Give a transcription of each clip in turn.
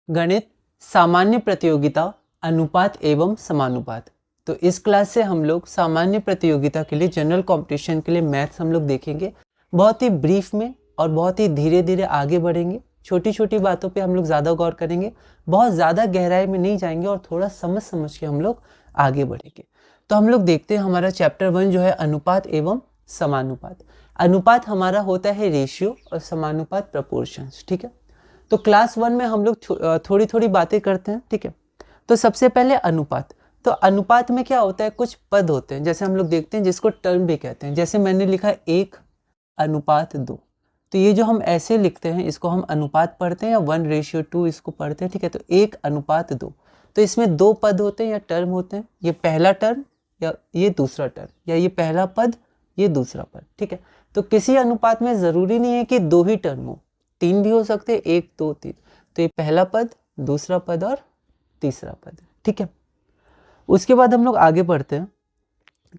गणित सामान्य प्रतियोगिता अनुपात एवं समानुपात। तो इस क्लास से हम लोग सामान्य प्रतियोगिता के लिए, जनरल कंपटीशन के लिए मैथ्स हम लोग देखेंगे। बहुत ही ब्रीफ में और बहुत ही धीरे धीरे आगे बढ़ेंगे। छोटी छोटी बातों पे हम लोग ज़्यादा गौर करेंगे, बहुत ज़्यादा गहराई में नहीं जाएंगे और थोड़ा समझ समझ के हम लोग आगे बढ़ेंगे। तो हम लोग देखते हैं हमारा चैप्टर 1 जो है अनुपात एवं समानुपात। अनुपात हमारा होता है रेशियो और समानुपात प्रपोर्शंस। ठीक है, तो क्लास 1 में हम लोग थोड़ी थोड़ी बातें करते हैं। ठीक है, तो सबसे पहले अनुपात। तो अनुपात में क्या होता है, कुछ पद होते हैं, जैसे हम लोग देखते हैं जिसको टर्म भी कहते हैं। जैसे मैंने लिखा 1:2, तो ये जो हम ऐसे लिखते हैं इसको हम अनुपात पढ़ते हैं या 1:2 इसको पढ़ते हैं। ठीक है, तो 1:2, तो इसमें दो पद होते हैं या टर्म होते हैं। ये पहला टर्म या ये दूसरा टर्म, या ये पहला पद ये दूसरा पद। ठीक है, तो किसी अनुपात में ज़रूरी नहीं है कि दो ही टर्म हो, 3 भी हो सकते हैं, 1 2 3। तो ये पहला पद, दूसरा पद और तीसरा पद। ठीक है, उसके बाद हम लोग आगे बढ़ते हैं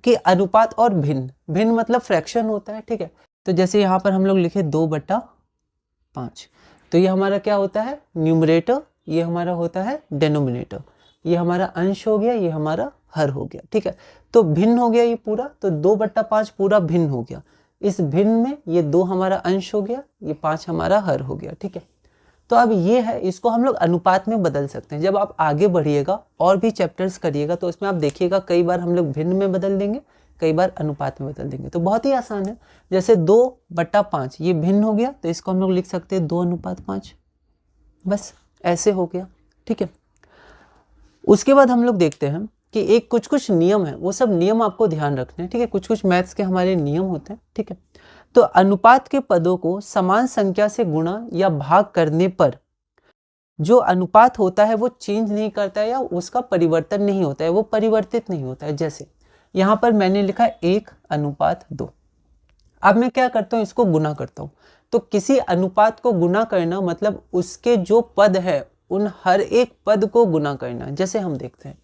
कि अनुपात और भिन्न। भिन्न मतलब फ्रैक्शन होता है। ठीक है, तो जैसे यहाँ पर हम लोग लिखे 2/5, तो ये हमारा क्या होता है, न्यूमरेटर, ये हमारा होता है डेनोमिनेटर। ये हमारा अंश हो गया, ये हमारा हर हो गया। ठीक है, तो भिन्न हो गया ये पूरा, तो 2/5 पूरा भिन्न हो गया। इस भिन्न में ये 2 हमारा अंश हो गया, ये 5 हमारा हर हो गया। ठीक है, तो अब ये है, इसको हम लोग अनुपात में बदल सकते हैं। जब आप आगे बढ़िएगा और भी चैप्टर्स करिएगा तो उसमें आप देखिएगा कई बार हम लोग भिन्न में बदल देंगे, कई बार अनुपात में बदल देंगे। तो बहुत ही आसान है। जैसे 2/5 ये भिन्न हो गया, तो इसको हम लोग लिख सकते हैं 2:5, बस ऐसे हो गया। ठीक है, उसके बाद हम लोग देखते हैं कि एक कुछ नियम है, वो सब नियम आपको ध्यान रखने हैं। ठीक है, कुछ मैथ्स के हमारे नियम होते हैं। ठीक है, तो अनुपात के पदों को समान संख्या से गुणा या भाग करने पर जो अनुपात होता है वो चेंज नहीं करता है या उसका परिवर्तन नहीं होता है, वो परिवर्तित नहीं होता है। जैसे यहाँ पर मैंने लिखा 1:2। अब मैं क्या करता हूँ, इसको गुना करता हूँ। तो किसी अनुपात को गुना करना मतलब उसके जो पद है उन हर एक पद को गुना करना। जैसे हम देखते हैं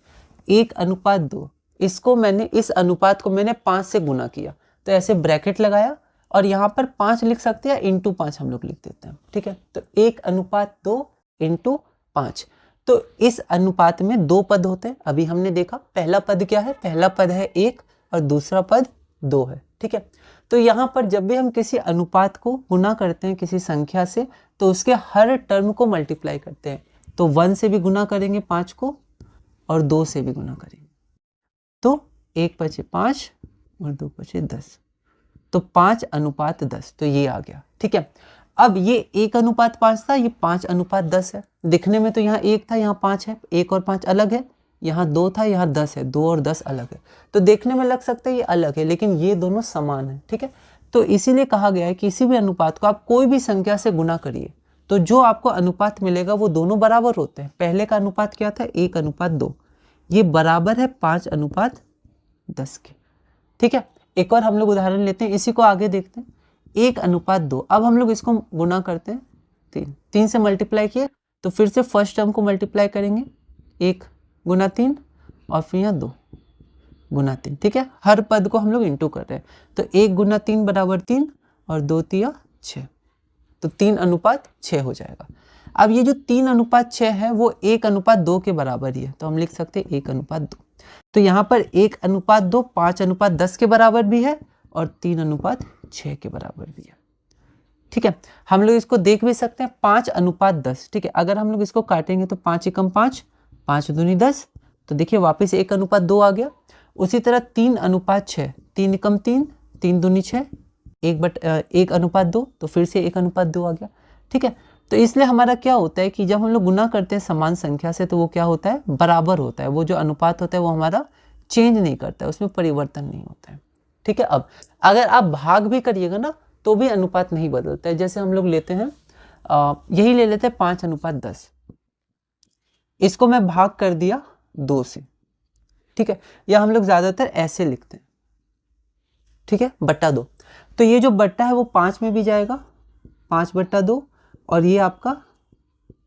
1:2, इसको मैंने, इस अनुपात को मैंने 5 से गुना किया, तो ऐसे ब्रैकेट लगाया और यहाँ पर 5 लिख सकते हैं, इंटू 5 हम लोग लिख देते हैं। ठीक है, तो 1:2 इंटू 5। तो इस अनुपात में 2 पद होते हैं। अभी हमने देखा पहला पद क्या है, पहला पद है 1 और दूसरा पद 2 है। ठीक है, तो यहाँ पर जब भी हम किसी अनुपात को गुना करते हैं किसी संख्या से, तो उसके हर टर्म को मल्टीप्लाई करते हैं। तो 1 से भी गुना करेंगे 5 को और 2 से भी गुना करेंगे, तो 1 × 5 और 2 × 10, तो 5:10, तो ये आ गया। ठीक है, अब ये 1:5 था, ये 5:10 है। दिखने में तो यहाँ 1 था, यहाँ 5 है, 1 और 5 अलग है। यहाँ 2 था, यहाँ 10 है, 2 और 10 अलग है। तो देखने में लग सकता है ये अलग है, लेकिन ये दोनों समान है। ठीक है, तो इसीलिए कहा गया है कि किसी भी अनुपात को आप कोई भी संख्या से गुना करिए तो जो आपको अनुपात मिलेगा वो दोनों बराबर होते हैं। पहले का अनुपात क्या था, 1:2, ये बराबर है 5:10 के। ठीक है, एक और हम लोग उदाहरण लेते हैं, इसी को आगे देखते हैं। 1:2, अब हम लोग इसको गुना करते हैं 3 से मल्टीप्लाई किए, तो फिर से फर्स्ट टर्म को मल्टीप्लाई करेंगे, 1 × 3 और फिर यहाँ 2 × 3। ठीक है, हर पद को हम लोग इंटू कर रहे हैं, तो 1 × 3 = 3 और 2 × 3 = 6, तो 3:6 हो जाएगा। अब ये जो 3:6 है वो 1:2 के बराबर ही है, तो हम लिख सकते हैं 1:2। तो यहाँ पर 1:2 5:10 के बराबर भी है और 3:6 के बराबर भी है। ठीक है, हम लोग इसको देख भी सकते हैं 5:10। ठीक है, अगर हम लोग इसको काटेंगे तो 5 × 5, 5 दूनी 10, तो देखिए वापस 1:2 आ गया। उसी तरह 3:6, 3 × 3, 3 दूनी 6, 1:2, तो फिर से 1:2 आ गया। ठीक है, तो इसलिए हमारा क्या होता है कि जब हम लोग गुना करते हैं समान संख्या से तो वो क्या होता है, बराबर होता है। वो जो अनुपात होता है वो हमारा चेंज नहीं करता है, उसमें परिवर्तन नहीं होता है। ठीक है, अब अगर आप भाग भी करिएगा ना तो भी अनुपात नहीं बदलता है। जैसे हम लोग लेते हैं, यही ले लेते हैं 5:10, इसको मैं भाग कर दिया 2 से। ठीक है, या हम लोग ज़्यादातर ऐसे लिखते हैं। ठीक है, /2, तो ये जो बट्टा है वो 5 में भी जाएगा, 5/2, और ये आपका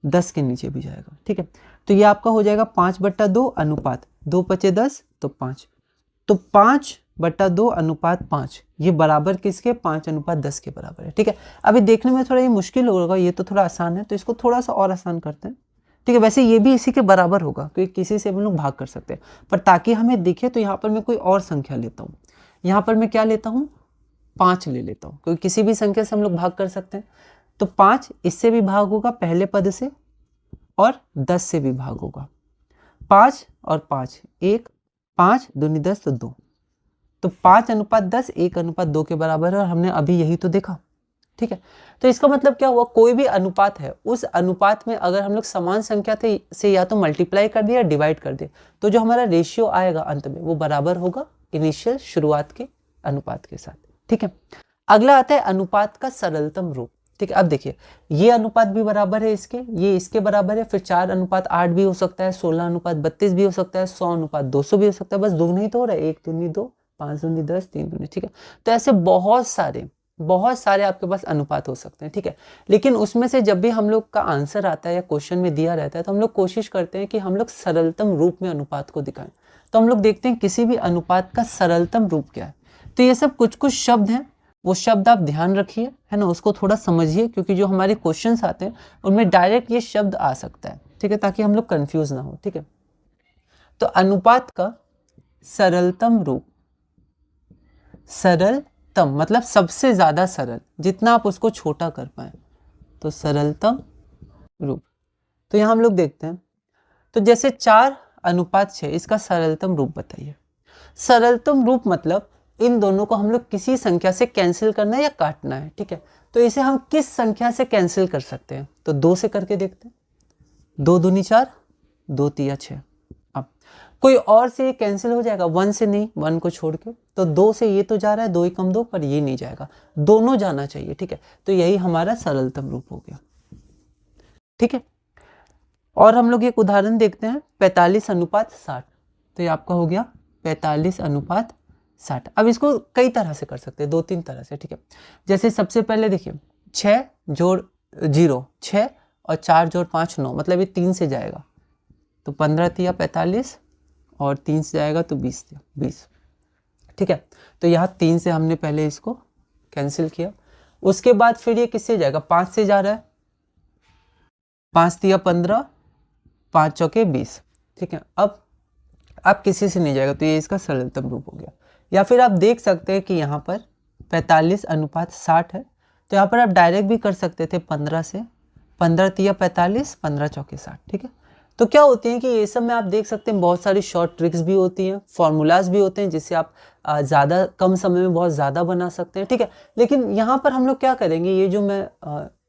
10 के नीचे भी जाएगा। ठीक है, तो ये आपका हो जाएगा 5/2 अनुपात 2 × 10, तो 5, तो 5/2 अनुपात 5, ये बराबर किसके, 5:10 के बराबर है। ठीक है, अभी देखने में थोड़ा ये मुश्किल होगा, ये तो थोड़ा आसान है, तो इसको थोड़ा सा और आसान करते हैं। ठीक है। वैसे ये भी इसी के बराबर होगा क्योंकि किसी से हम लोग भाग कर सकते हैं, पर ताकि हमें दिखे तो यहाँ पर मैं कोई और संख्या लेता हूँ। यहाँ पर मैं क्या लेता हूँ, 5 ले लेता हूँ, क्योंकि किसी भी संख्या से हम लोग भाग कर सकते हैं। तो 5 इससे भी भाग होगा पहले पद से, और 10 से भी भाग होगा। 5 और 5 1, 5 दूनी 10 तो 2, तो 5:10 1:2 के बराबर है, और हमने अभी यही तो देखा। ठीक है, तो इसका मतलब क्या हुआ, कोई भी अनुपात है, उस अनुपात में अगर हम लोग समान संख्या से या तो मल्टीप्लाई कर दिया या डिवाइड कर दिया, तो जो हमारा रेशियो आएगा अंत में वो बराबर होगा इनिशियल शुरुआत के अनुपात के साथ। ठीक है, अगला आता है अनुपात का सरलतम रूप। ठीक है, अब देखिए ये अनुपात भी बराबर है इसके, ये इसके बराबर है, फिर 4:8 भी हो सकता है, 16:32 भी हो सकता है, 100:200 भी हो सकता है, बस दो नहीं तो हो रहा है, 1 दूनी 2, 5 दूनी 10, 3 दूनी। ठीक है, तो ऐसे बहुत सारे आपके पास अनुपात हो सकते हैं। ठीक है, लेकिन उसमें से जब भी हम लोग का आंसर आता है या क्वेश्चन में दिया रहता है तो हम लोग कोशिश करते हैं कि हम लोग सरलतम रूप में अनुपात को दिखाएं। तो हम लोग देखते हैं किसी भी अनुपात का सरलतम रूप क्या है। तो ये सब कुछ कुछ शब्द हैं, वो शब्द आप ध्यान रखिए, है ना, उसको थोड़ा समझिए, क्योंकि जो हमारे क्वेश्चंस आते हैं उनमें डायरेक्ट ये शब्द आ सकता है। ठीक है, ताकि हम लोग कंफ्यूज ना हो। ठीक है, तो अनुपात का सरलतम रूप, सरलतम मतलब सबसे ज्यादा सरल, जितना आप उसको छोटा कर पाए, तो सरलतम रूप। तो यहां हम लोग देखते हैं, तो जैसे 4:6 इसका सरलतम रूप बताइए। सरलतम रूप मतलब इन दोनों को हम लोग किसी संख्या से कैंसिल करना है या काटना है। ठीक है, तो इसे हम किस संख्या से कैंसिल कर सकते हैं, तो 2 से करके देखते हैं। 2 दूनी 4, 2 तिया 6। अब कोई और से ये कैंसिल हो जाएगा, 1 से नहीं, 1 को छोड़ के, तो 2 से ये तो जा रहा है, 2 एकम 2, पर ये नहीं जाएगा, दोनों जाना चाहिए। ठीक है, तो यही हमारा सरलतम रूप हो गया। ठीक है, और हम लोग एक उदाहरण देखते हैं, 45:60। तो ये आपका हो गया 45:60। अब इसको कई तरह से कर सकते हैं, 2-3 तरह से। ठीक है, जैसे सबसे पहले देखिए 6 जोड़ 0 6, और 4 जोड़ 5 9, मतलब ये 3 से जाएगा, तो 15 तिया 45, और 3 से जाएगा तो 20 तिया 20। ठीक है, तो यहाँ 3 से हमने पहले इसको कैंसिल किया। उसके बाद फिर ये किससे जाएगा, 5 से जा रहा है, 5 तिया 15, 5 चौके 20। ठीक है, अब किसी से नहीं जाएगा, तो ये इसका सरलतम रूप हो गया। या फिर आप देख सकते हैं कि यहाँ पर 45:60 है, तो यहाँ पर आप डायरेक्ट भी कर सकते थे 15 से, 15 तिया 45, 15 चौके 60। ठीक है, तो क्या होती है कि ये सब में आप देख सकते हैं बहुत सारी शॉर्ट ट्रिक्स भी होती हैं, फॉर्मूलाज भी होते हैं, जिससे आप ज़्यादा कम समय में बहुत ज़्यादा बना सकते हैं। ठीक है, लेकिन यहाँ पर हम लोग क्या करेंगे, ये जो मैं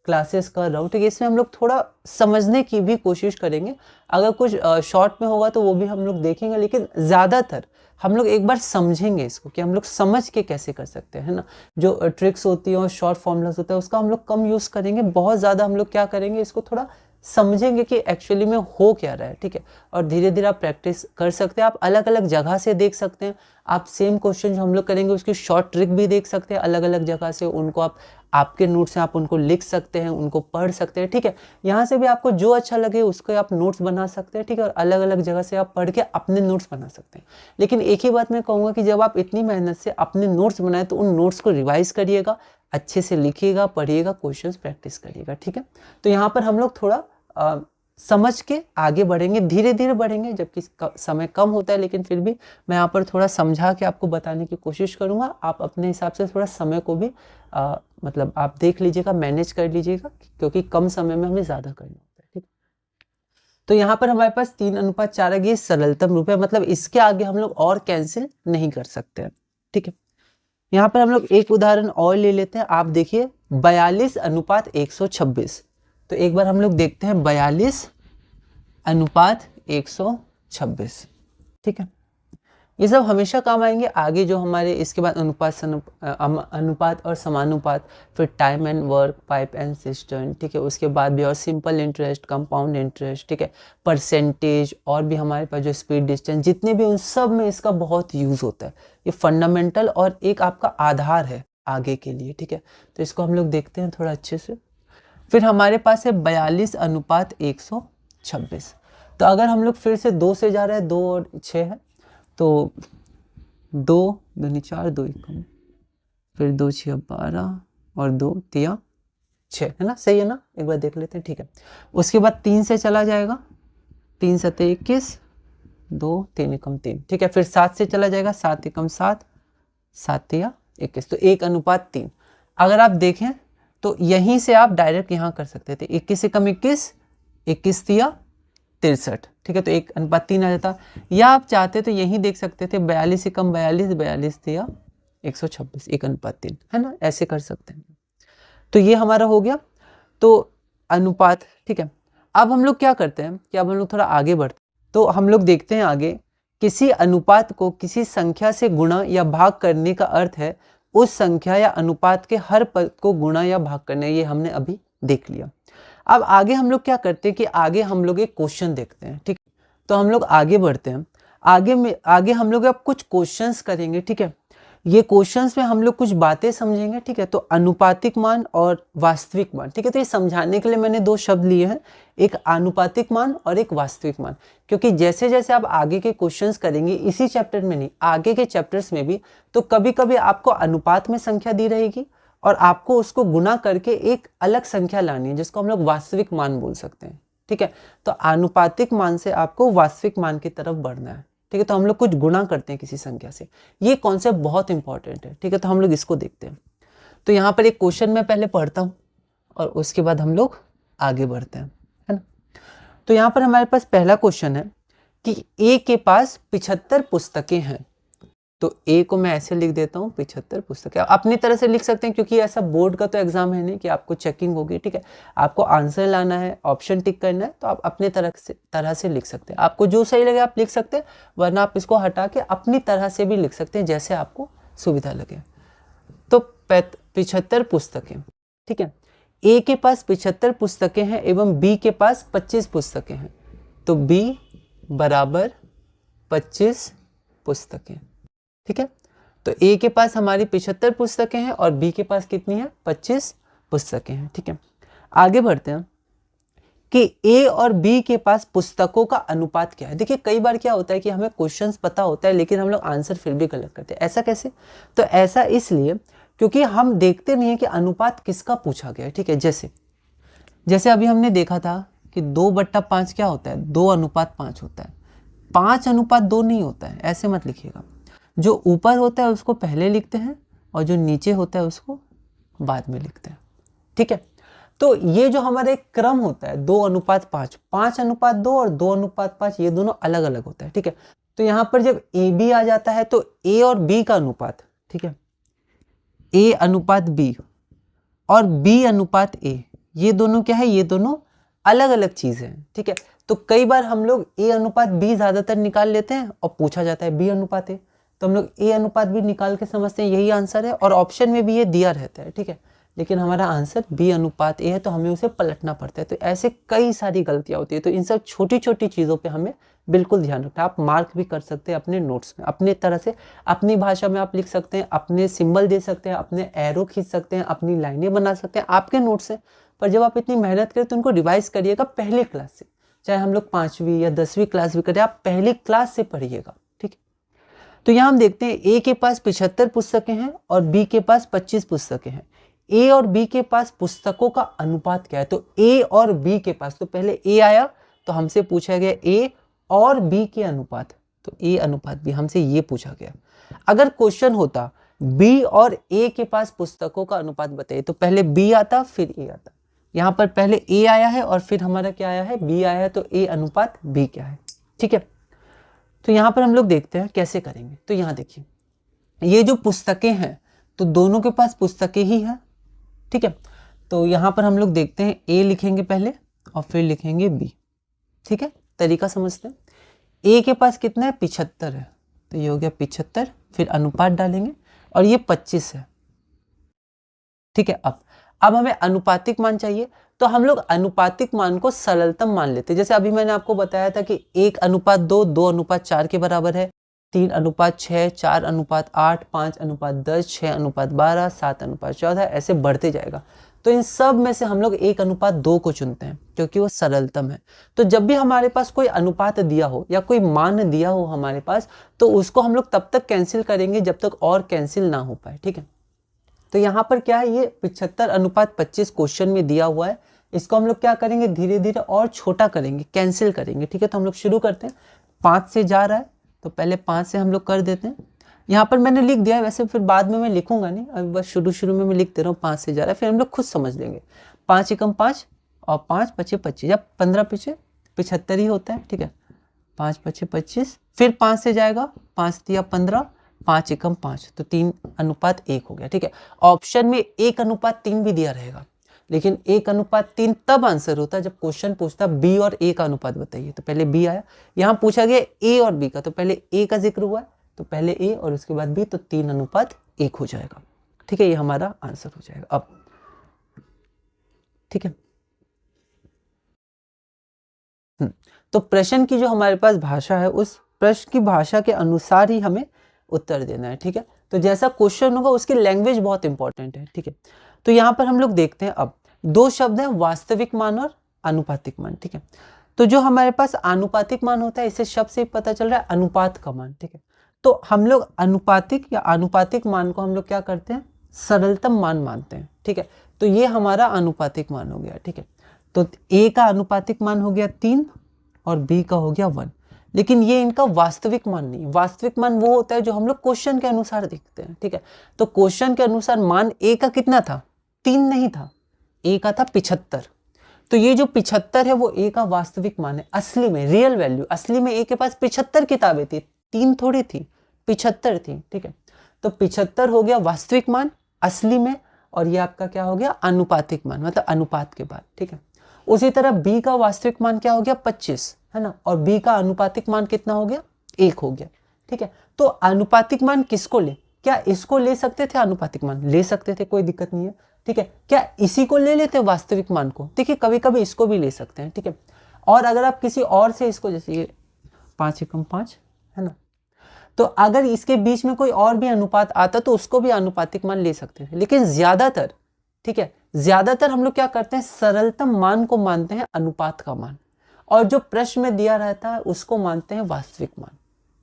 क्लासेस कर रहा हूँ, ठीक है, इसमें हम लोग थोड़ा समझने की भी कोशिश करेंगे। अगर कुछ शॉर्ट में होगा तो वो भी हम लोग देखेंगे, लेकिन ज़्यादातर हम लोग एक बार समझेंगे इसको कि हम लोग समझ के कैसे कर सकते हैं, है ना। जो ट्रिक्स होती है और शॉर्ट फॉर्मूलाज होता है उसका हम लोग कम यूज़ करेंगे, बहुत ज़्यादा हम लोग क्या करेंगे, इसको थोड़ा समझेंगे कि एक्चुअली में हो क्या रहा है। ठीक है, और धीरे धीरे आप प्रैक्टिस कर सकते हैं, आप अलग अलग जगह से देख सकते हैं, आप सेम क्वेश्चन जो हम लोग करेंगे उसकी शॉर्ट ट्रिक भी देख सकते हैं अलग अलग जगह से, उनको आप आपके नोट्स हैं, आप उनको लिख सकते हैं, उनको पढ़ सकते हैं। ठीक है, यहाँ से भी आपको जो अच्छा लगे उसको आप नोट्स बना सकते हैं। ठीक है, और अलग अलग जगह से आप पढ़ के अपने नोट्स बना सकते हैं। लेकिन एक ही बात मैं कहूँगा कि जब आप इतनी मेहनत से अपने नोट्स बनाए तो उन नोट्स को रिवाइज करिएगा, अच्छे से लिखिएगा, पढ़िएगा, क्वेश्चंस प्रैक्टिस करिएगा। ठीक है, तो यहाँ पर हम लोग थोड़ा समझ के आगे बढ़ेंगे, धीरे धीरे बढ़ेंगे, जबकि समय कम होता है, लेकिन फिर भी मैं यहाँ पर थोड़ा समझा के आपको बताने की कोशिश करूँगा। आप अपने हिसाब से थोड़ा समय को भी मतलब आप देख लीजिएगा, मैनेज कर लीजिएगा, क्योंकि कम समय में हमें ज़्यादा करना होता है। ठीक, तो यहाँ पर हमारे पास 3:4 आ गई, सरलतम रूप है, मतलब इसके आगे हम लोग और कैंसिल नहीं कर सकते हैं। ठीक है, यहाँ पर हम लोग एक उदाहरण और ले लेते हैं। आप देखिए 42:126। तो एक बार हम लोग देखते हैं 42:126। ठीक है, ये सब हमेशा काम आएंगे आगे, जो हमारे इसके बाद अनुपात और समानुपात, फिर time and work, pipe and system. ठीक है, उसके बाद भी और सिंपल इंटरेस्ट, कंपाउंड इंटरेस्ट, ठीक है, परसेंटेज, और भी हमारे पास जो स्पीड डिस्टेंस, जितने भी, उन सब में इसका बहुत यूज़ होता है। ये फंडामेंटल और एक आपका आधार है आगे के लिए। ठीक है, तो इसको हम लोग देखते हैं थोड़ा अच्छे से। फिर हमारे पास है 42:126। तो अगर हम लोग फिर से 2 से जा रहे हैं, 2 और 6 है, तो 2 दूनी 4, 2 एकम, फिर 2 6 12, और 2 तिया 6, है ना, सही है ना, एक बार देख लेते हैं। ठीक है, उसके बाद 3 से चला जाएगा, 3 सते 21, 2 3 एकम 3, ठीक है। फिर 7 से चला जाएगा, 7 एकम 7, 7 तिया 21, तो 1:3। अगर आप देखें तो यहीं से आप डायरेक्ट यहाँ कर सकते थे, 21 एकम 21, 21 तिया 63, ठीक है, तो 1:3 आ जाता। या आप चाहते तो यहीं देख सकते थे, 42 एकम 42, 42 तिया 126, 1:3, है ना, ऐसे कर सकते हैं। तो ये हमारा हो गया तो अनुपात, ठीक है। अब हम लोग क्या करते हैं कि अब हम लोग थोड़ा आगे बढ़ते हैं। तो हम लोग देखते हैं आगे, किसी अनुपात को किसी संख्या से गुणा या भाग करने का अर्थ है उस संख्या या अनुपात के हर पद को गुणा या भाग करना। ये हमने अभी देख लिया। अब आगे हम लोग क्या करते हैं कि आगे हम लोग एक क्वेश्चन देखते हैं, ठीक। तो हम लोग आगे बढ़ते हैं, आगे हम लोग अब कुछ क्वेश्चंस करेंगे, ठीक है। ये क्वेश्चंस में हम लोग कुछ बातें समझेंगे, ठीक है। तो अनुपातिक मान और वास्तविक मान, ठीक है। तो ये समझाने के लिए मैंने 2 शब्द लिए हैं, एक आनुपातिक मान और एक वास्तविक मान, क्योंकि जैसे जैसे आप आगे के क्वेश्चंस करेंगे, इसी चैप्टर में नहीं, आगे के चैप्टर्स में भी, तो कभी कभी आपको अनुपात में संख्या दी रहेगी और आपको उसको गुना करके एक अलग संख्या लानी है, जिसको हम लोग वास्तविक मान बोल सकते हैं, ठीक है। तो आनुपातिक मान से आपको वास्तविक मान की तरफ बढ़ना है, ठीक है। तो हम लोग कुछ गुणा करते हैं किसी संख्या से, ये कॉन्सेप्ट बहुत इंपॉर्टेंट है, ठीक है। तो हम लोग इसको देखते हैं। तो यहाँ पर एक क्वेश्चन मैं पहले पढ़ता हूँ और उसके बाद हम लोग आगे बढ़ते हैं, है ना। तो यहाँ पर हमारे पास पहला क्वेश्चन है कि ए के पास 75 पुस्तकें हैं। तो ए को मैं ऐसे लिख देता हूँ, 75 पुस्तकें। अपनी तरह से लिख सकते हैं, क्योंकि ऐसा बोर्ड का तो एग्जाम है नहीं कि आपको चेकिंग होगी, ठीक है। आपको आंसर लाना है, ऑप्शन टिक करना है, तो आप अपने तरह से लिख सकते हैं। आपको जो सही लगे आप लिख सकते हैं, वरना आप इसको हटा के अपनी तरह से भी लिख सकते हैं, जैसे आपको सुविधा लगे। तो 75 पुस्तकें, ठीक है। ए के पास 75 पुस्तकें हैं एवं बी के पास 25 पुस्तकें हैं। तो बी बराबर 25 पुस्तकें, ठीक है। तो ए के पास हमारी 75 पुस्तकें हैं और बी के पास कितनी है, 25 पुस्तकें हैं, ठीक है। आगे बढ़ते हैं कि ए और बी के पास पुस्तकों का अनुपात क्या है। देखिए कई बार क्या होता है कि हमें क्वेश्चंस पता होता है लेकिन हम लोग आंसर फिर भी गलत करते हैं। ऐसा कैसे? तो ऐसा इसलिए क्योंकि हम देखते नहीं है कि अनुपात किसका पूछा गया है, ठीक है। जैसे अभी हमने देखा था कि 2/5 क्या होता है, 2:5 होता है। 5:2 नहीं होता है, ऐसे मत लिखिएगा। जो ऊपर होता है उसको पहले लिखते हैं और जो नीचे होता है उसको बाद में लिखते हैं, ठीक है। तो ये जो हमारा एक क्रम होता है 2:5, 5:2 और 2:5, ये दोनों अलग अलग होता है, ठीक है। तो यहाँ पर जब ए बी आ जाता है तो ए और बी का अनुपात, ठीक है, ए अनुपात बी और बी अनुपात ए, ये दोनों क्या है, ये दोनों अलग अलग चीजें हैं, ठीक है। तो कई बार हम लोग ए अनुपात बी ज्यादातर निकाल लेते हैं और पूछा जाता है बी अनुपात ए, तो हम लोग ए अनुपात बी निकाल के समझते हैं यही आंसर है और ऑप्शन में भी ये दिया रहता है, ठीक है। लेकिन हमारा आंसर बी अनुपात ए है तो हमें उसे पलटना पड़ता है। तो ऐसे कई सारी गलतियां होती है। तो इन सब छोटी छोटी चीज़ों पे हमें बिल्कुल ध्यान रखना है। आप मार्क भी कर सकते हैं अपने नोट्स में, अपने तरह से अपनी भाषा में आप लिख सकते हैं, अपने सिंबल दे सकते हैं, अपने एरो खींच सकते हैं, अपनी लाइनें बना सकते हैं आपके नोट्स से। पर जब आप इतनी मेहनत करें तो उनको रिवाइज करिएगा पहली क्लास से, चाहे हम लोग 5वीं या 10वीं क्लास भी करें, आप पहली क्लास से पढ़िएगा, ठीक है। तो यहाँ हम देखते हैं ए के पास 75 पुस्तकें हैं और बी के पास 25 पुस्तकें हैं। ए और बी के पास पुस्तकों का अनुपात क्या है? तो ए और बी के पास, तो पहले ए आया तो हमसे पूछा गया ए और बी के अनुपात, तो ए अनुपात बी, हमसे ये पूछा गया। अगर क्वेश्चन होता बी और ए के पास पुस्तकों का अनुपात बताइए, तो पहले बी आता फिर ए आता। यहाँ पर पहले ए आया है और फिर हमारा क्या आया है, बी आया है, तो ए अनुपात बी क्या है, ठीक है। तो यहाँ पर हम लोग देखते हैं कैसे करेंगे। तो यहाँ देखिए ये जो पुस्तकें हैं तो दोनों के पास पुस्तकें ही हैं, ठीक है। तो यहाँ पर हम लोग देखते हैं ए लिखेंगे पहले और फिर लिखेंगे बी, ठीक है। तरीका समझते हैं। ए के पास कितना है, 75 है, तो ये हो गया 75, फिर अनुपात डालेंगे और ये 25 है, ठीक है। अब हमें अनुपातिक मान चाहिए, तो हम लोग अनुपातिक मान को सरलतम मान लेते हैं। जैसे अभी मैंने आपको बताया था कि 1:2, 2:4 के बराबर है, 3:6, 4:8, 5:10, 6:12, 7:14, ऐसे बढ़ते जाएगा। तो इन सब में से हम लोग 1:2 को चुनते हैं क्योंकि वो सरलतम है। तो जब भी हमारे पास कोई अनुपात दिया हो या कोई मान दिया हो हमारे पास, तो उसको हम लोग तब तक कैंसिल करेंगे जब तक और कैंसिल ना हो पाए, ठीक है। तो यहाँ पर क्या है, ये 75:25 क्वेश्चन में दिया हुआ है, इसको हम लोग क्या करेंगे, धीरे धीरे और छोटा करेंगे, कैंसिल करेंगे, ठीक है। तो हम लोग शुरू करते हैं, 5 से जा रहा है तो पहले 5 से हम लोग कर देते हैं। यहाँ पर मैंने लिख दिया है, वैसे फिर बाद में मैं लिखूंगा नहीं, अभी बस शुरू में मैं लिख दे रहा हूँ 5 से जा रहा है, फिर हम लोग खुद समझ लेंगे। 5 एकम 5 और 5 पचे 25, जब 15 पीछे 75 ही होता है, ठीक है। 5 पचे 25, फिर 5 से जाएगा, 5 दिया 15, 5 एकम 5, तो 3:1 हो गया, ठीक है। ऑप्शन में 1:3 भी दिया रहेगा, लेकिन 1:3 तब आंसर होता है जब क्वेश्चन पूछता बी और ए का अनुपात बताइए, तो पहले बी आया। यहाँ पूछा गया ए और बी का, तो पहले ए का जिक्र हुआ है, तो पहले ए और उसके बाद बी, तो 3:1 हो जाएगा, ठीक है। ये हमारा आंसर हो जाएगा अब, ठीक है। तो प्रश्न की जो हमारे पास भाषा है, उस प्रश्न की भाषा के अनुसार ही हमें उत्तर देना है, ठीक है। तो जैसा क्वेश्चन होगा उसकी लैंग्वेज बहुत इंपॉर्टेंट है, ठीक है। तो यहाँ पर हम लोग देखते हैं, अब 2 शब्द हैं, वास्तविक मान और आनुपातिक मान, ठीक है। तो जो हमारे पास आनुपातिक मान होता है, इसे शब्द से पता चल रहा है अनुपात का मान, ठीक है। तो हम लोग अनुपातिक या आनुपातिक मान को हम लोग क्या करते हैं, सरलतम मान मानते हैं, ठीक है। तो ये हमारा अनुपातिक मान हो गया, ठीक है। तो ए का अनुपातिक मान हो गया 3 और बी का हो गया 1, लेकिन ये इनका वास्तविक मान नहीं। वास्तविक मान वो होता है जो हम लोग क्वेश्चन के अनुसार देखते हैं, ठीक है। तो क्वेश्चन के अनुसार मान ए का कितना था, 3 नहीं था, ए का था 75। तो ये जो 75 है वो ए का वास्तविक मान है, असली में रियल वैल्यू। असली में ए के पास 75 किताबें थी, 3 थोड़ी थी, 75 थी, ठीक है। तो 75 हो गया वास्तविक मान असली में, और ये आपका क्या हो गया, अनुपातिक मान, मतलब अनुपात के बाद, ठीक है। उसी तरह बी का वास्तविक मान क्या हो गया, 25, है ना, और बी का अनुपातिक मान कितना हो गया, 1 हो गया, ठीक है। तो अनुपातिक मान किसको ले, क्या इसको ले सकते थे, अनुपातिक मान ले सकते थे, कोई दिक्कत नहीं है, ठीक है। क्या इसी को ले लेते वास्तविक मान को, देखिए कभी कभी इसको भी ले सकते हैं, ठीक है। और अगर आप किसी और से इसको, जैसे ये 5 एकम 5 है ना, तो अगर इसके बीच में कोई और भी अनुपात आता तो उसको भी अनुपातिक मान ले सकते थे, लेकिन ज्यादातर, ठीक है, ज्यादातर हम लोग क्या करते हैं, सरलतम मान को मानते हैं अनुपात का मान, और जो प्रश्न में दिया रहता है उसको मानते हैं वास्तविक मान,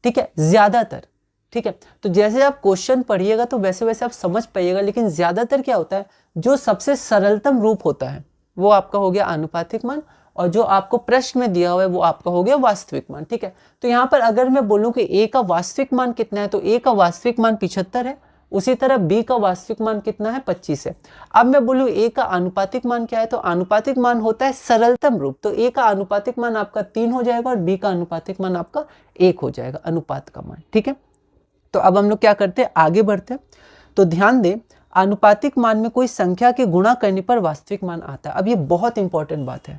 ठीक है, ज्यादातर, ठीक है। तो जैसे आप क्वेश्चन पढ़िएगा तो वैसे वैसे आप समझ पाइएगा, लेकिन ज्यादातर क्या होता है, जो सबसे सरलतम रूप होता है वो आपका हो गया अनुपातिक मान, और जो आपको प्रश्न में दिया हुआ है वो आपका हो गया वास्तविक मान, ठीक है। तो यहाँ पर अगर मैं बोलूं कि ए का वास्तविक मान कितना है, तो ए का वास्तविक मान 75 है, उसी तरह बी का वास्तविक मान कितना है, 25 है। अब मैं बोलूं ए का अनुपातिक मान क्या है, तो अनुपातिक मान होता है सरलतम रूप, तो ए का अनुपातिक मान आपका 3 हो जाएगा और बी का अनुपातिक मान आपका 1 हो जाएगा, अनुपात का मान, ठीक है। तो अब हम लोग क्या करते हैं, आगे बढ़ते हैं। तो ध्यान दें, अनुपातिक मान में कोई संख्या के गुणा करने पर वास्तविक मान आता है। अब ये बहुत इंपॉर्टेंट बात है,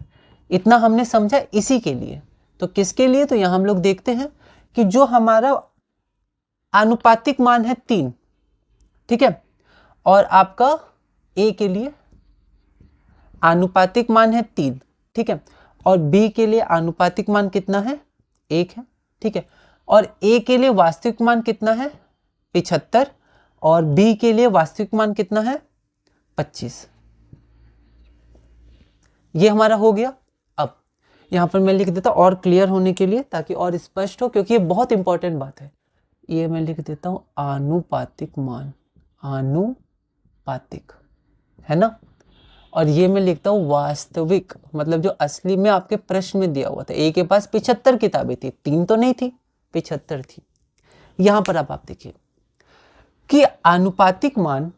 इतना हमने समझा इसी के लिए। तो किसके लिए, तो यहां हम लोग देखते हैं कि जो हमारा अनुपातिक मान है 3, ठीक है, और आपका ए के लिए आनुपातिक मान है 3, ठीक है, और बी के लिए आनुपातिक मान कितना है, 1 है, ठीक है, और ए के लिए वास्तविक मान कितना है, 75, और बी के लिए वास्तविक मान कितना है, 25। ये हमारा हो गया। अब यहां पर मैं लिख देता हूं और क्लियर होने के लिए, ताकि और स्पष्ट हो, क्योंकि ये बहुत इंपॉर्टेंट बात है। ये मैं लिख देता हूं आनुपातिक मान, आनुपातिक, है ना, और ये मैं लिखता हूं वास्तविक, मतलब जो असली में आपके प्रश्न में दिया हुआ था। ए के पास 75 किताबें थी, 3 तो नहीं थी, 75 थी। यहां पर अब आप देखिए कि आनुपातिक मान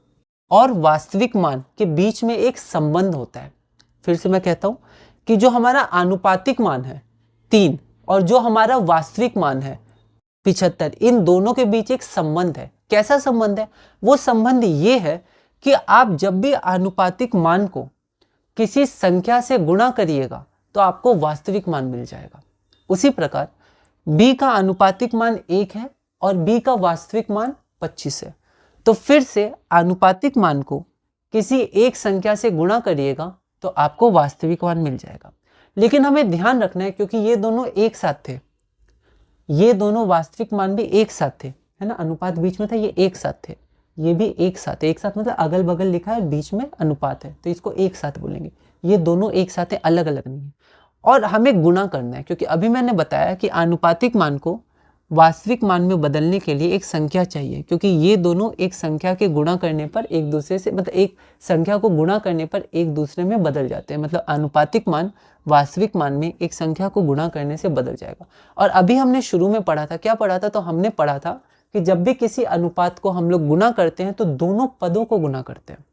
और वास्तविक मान के बीच में एक संबंध होता है। फिर से मैं कहता हूं कि जो हमारा आनुपातिक मान है 3 और जो हमारा वास्तविक मान है 75, इन दोनों के बीच एक संबंध है। कैसा संबंध है, वो संबंध ये है कि आप जब भी आनुपातिक मान को किसी संख्या से गुणा करिएगा तो आपको वास्तविक मान मिल जाएगा। उसी प्रकार बी का आनुपातिक मान 1 है और बी का वास्तविक मान 25 है, तो फिर से आनुपातिक मान को किसी एक संख्या से गुणा करिएगा तो आपको वास्तविक मान मिल जाएगा। लेकिन हमें ध्यान रखना है, क्योंकि ये दोनों एक साथ थे, ये दोनों वास्तविक मान भी एक साथ थे, है ना, अनुपात बीच में था, ये एक साथ थे, ये भी एक साथ है। एक साथ मतलब अगल बगल लिखा है, बीच में अनुपात है, तो इसको एक साथ बोलेंगे। ये दोनों एक साथ है, अलग अलग नहीं है। और हमें गुणा करना है, क्योंकि अभी मैंने बताया कि आनुपातिक मान को वास्तविक मान में बदलने के लिए एक संख्या चाहिए, क्योंकि ये दोनों एक संख्या के गुणा करने पर एक दूसरे से, मतलब एक संख्या को गुणा करने पर एक दूसरे में बदल जाते हैं। मतलब आनुपातिक मान वास्तविक मान में एक संख्या को गुणा करने से बदल जाएगा। और अभी हमने शुरू में पढ़ा था, क्या पढ़ा था? तो हमने पढ़ा था कि जब भी किसी अनुपात को हम लोग गुणा करते हैं तो दोनों पदों को गुणा करते हैं।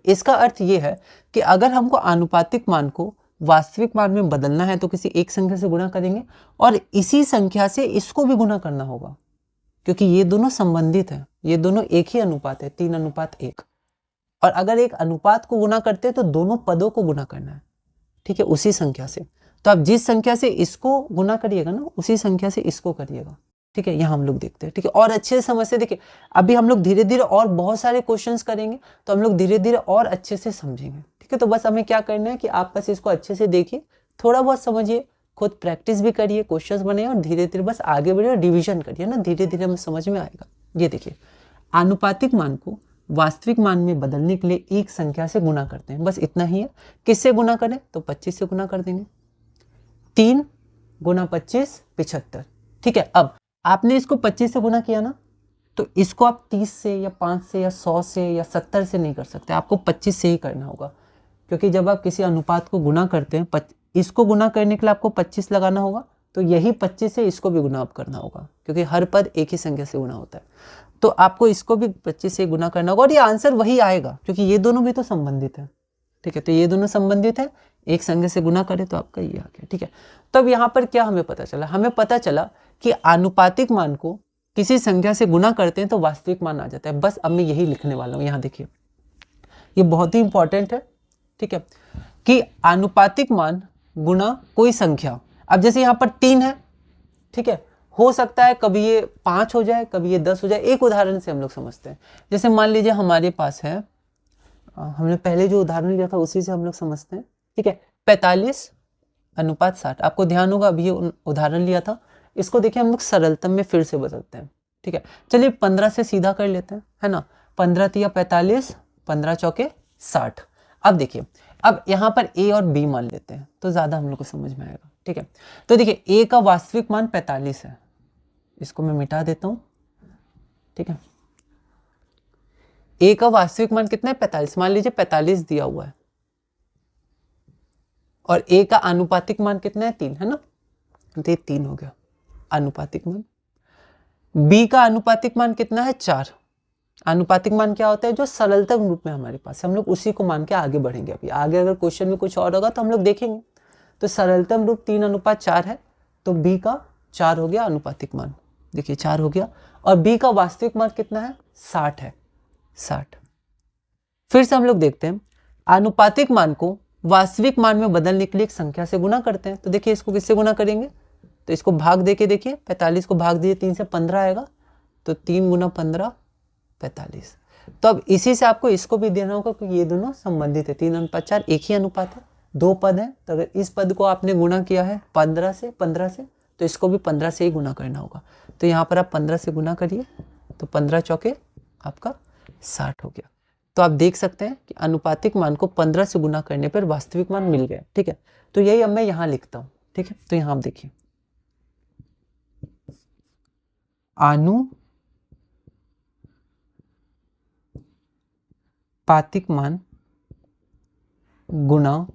इसका अर्थ ये है कि अगर हमको आनुपातिक मान को वास्तविक मान में बदलना है तो किसी एक संख्या से गुणा करेंगे और इसी संख्या से इसको भी गुणा करना होगा, क्योंकि ये दोनों संबंधित हैं, ये दोनों एक ही अनुपात है, 3:1। और अगर एक अनुपात को गुणा करते हैं तो दोनों पदों को गुणा करना है, ठीक है, उसी संख्या से। तो आप जिस संख्या से इसको गुणा करिएगा ना, उसी संख्या से इसको करिएगा, ठीक है। यहाँ हम लोग देखते हैं, ठीक है, और अच्छे से समझते। देखिए अभी हम लोग धीरे धीरे और बहुत सारे क्वेश्चंस करेंगे तो हम लोग धीरे धीरे और अच्छे से समझेंगे, ठीक है। तो बस हमें क्या करना है कि आप बस इसको अच्छे से देखिए, थोड़ा बहुत समझिए, खुद प्रैक्टिस भी करिए, क्वेश्चंस बनाइए और धीरे धीरे बस आगे बढ़िए और डिवीजन करिए ना, धीरे धीरे हमें समझ में आएगा। ये देखिए, आनुपातिक मान को वास्तविक मान में बदलने के लिए एक संख्या से गुणा करते हैं, बस इतना ही है। किससे गुणा करें? तो 25 से गुणा कर देंगे। 3 गुना 25 75, ठीक है। अब आपने इसको 25 से गुणा किया ना, तो इसको आप 30 से या 5 से या 100 से या 70 से नहीं कर सकते, आपको 25 से ही करना होगा। क्योंकि जब आप किसी अनुपात को गुणा करते हैं, इसको गुणा करने के लिए आपको 25 लगाना होगा, तो यही 25 से इसको भी गुणा आप करना होगा, क्योंकि हर पद एक ही संख्या से गुणा होता है। तो आपको इसको भी 25 से गुणा करना होगा और ये आंसर वही आएगा, क्योंकि ये दोनों भी तो संबंधित है, ठीक है। तो ये दोनों संबंधित है, एक संख्या से गुणा करें तो आपका ये आ गया, ठीक है। तब यहाँ पर क्या हमें पता चला? हमें पता चला कि आनुपातिक मान को किसी संख्या से गुणा करते हैं तो वास्तविक मान आ जाता है। बस अब मैं यही लिखने वाला हूँ, यहाँ देखिए, ये बहुत ही इंपॉर्टेंट है, ठीक है, कि आनुपातिक मान गुणा कोई संख्या। अब जैसे यहाँ पर 3 है, ठीक है, हो सकता है कभी ये 5 हो जाए, कभी ये 10 हो जाए। एक उदाहरण से हम लोग समझते हैं। जैसे मान लीजिए हमारे पास है, हमने पहले जो उदाहरण लिया था उसी से हम लोग समझते हैं, ठीक है, 45:60। आपको ध्यान होगा अभी ये उदाहरण लिया था, इसको देखिए हम लोग सरलतम में फिर से बदलते हैं, ठीक है। चलिए 15 से सीधा कर लेते हैं, है ना। 15 तिया 45, 15 चौके 60। अब देखिए, अब यहाँ पर ए और बी मान लेते हैं तो ज्यादा हम लोग को समझ में आएगा, ठीक है। तो देखिए ए का वास्तविक मान 45 है, इसको मैं मिटा देता हूँ, ठीक है। ए का वास्तविक मान कितना है? 45। मान लीजिए 45 दिया हुआ है और ए का आनुपातिक मान कितना है? 3, है ना। तो ये 3 हो गया आनुपातिक मान। बी का आनुपातिक मान कितना है? 4। आनुपातिक मान क्या होता है? जो सरलतम रूप में हमारे पास, हम लोग उसी को मान के आगे बढ़ेंगे। अभी आगे अगर क्वेश्चन में कुछ और होगा तो हम लोग देखेंगे। तो सरलतम रूप 3:4 है, तो बी का 4 हो गया आनुपातिक मान, देखिए 4 हो गया। और बी का वास्तविक मान कितना है? 60 है, 60। फिर से हम लोग देखते हैं, आनुपातिक मान को वास्तविक मान में बदलने के लिए एक संख्या से गुणा करते हैं। तो देखिए इसको किससे गुणा करेंगे? तो इसको भाग देके देखिए, 45 को भाग दीजिए 3 से, 15 आएगा, तो 3 गुना 15 45। तो अब इसी से आपको इसको भी देना होगा, क्योंकि ये दोनों संबंधित है। 3:4 एक ही अनुपात है, 2 पद है। तो अगर इस पद को आपने गुणा किया है 15 से, तो इसको भी 15 से ही गुणा करना होगा। तो यहाँ पर आप 15 से गुणा करिए, तो 15 चौके आपका 60 हो गया। तो आप देख सकते हैं कि अनुपातिक मान को 15 से गुणा करने पर वास्तविक मान मिल गया, ठीक है। तो यही अब मैं यहाँ लिखता हूँ, ठीक है। तो यहाँ आप देखिए, आनुपातिक मान गुणा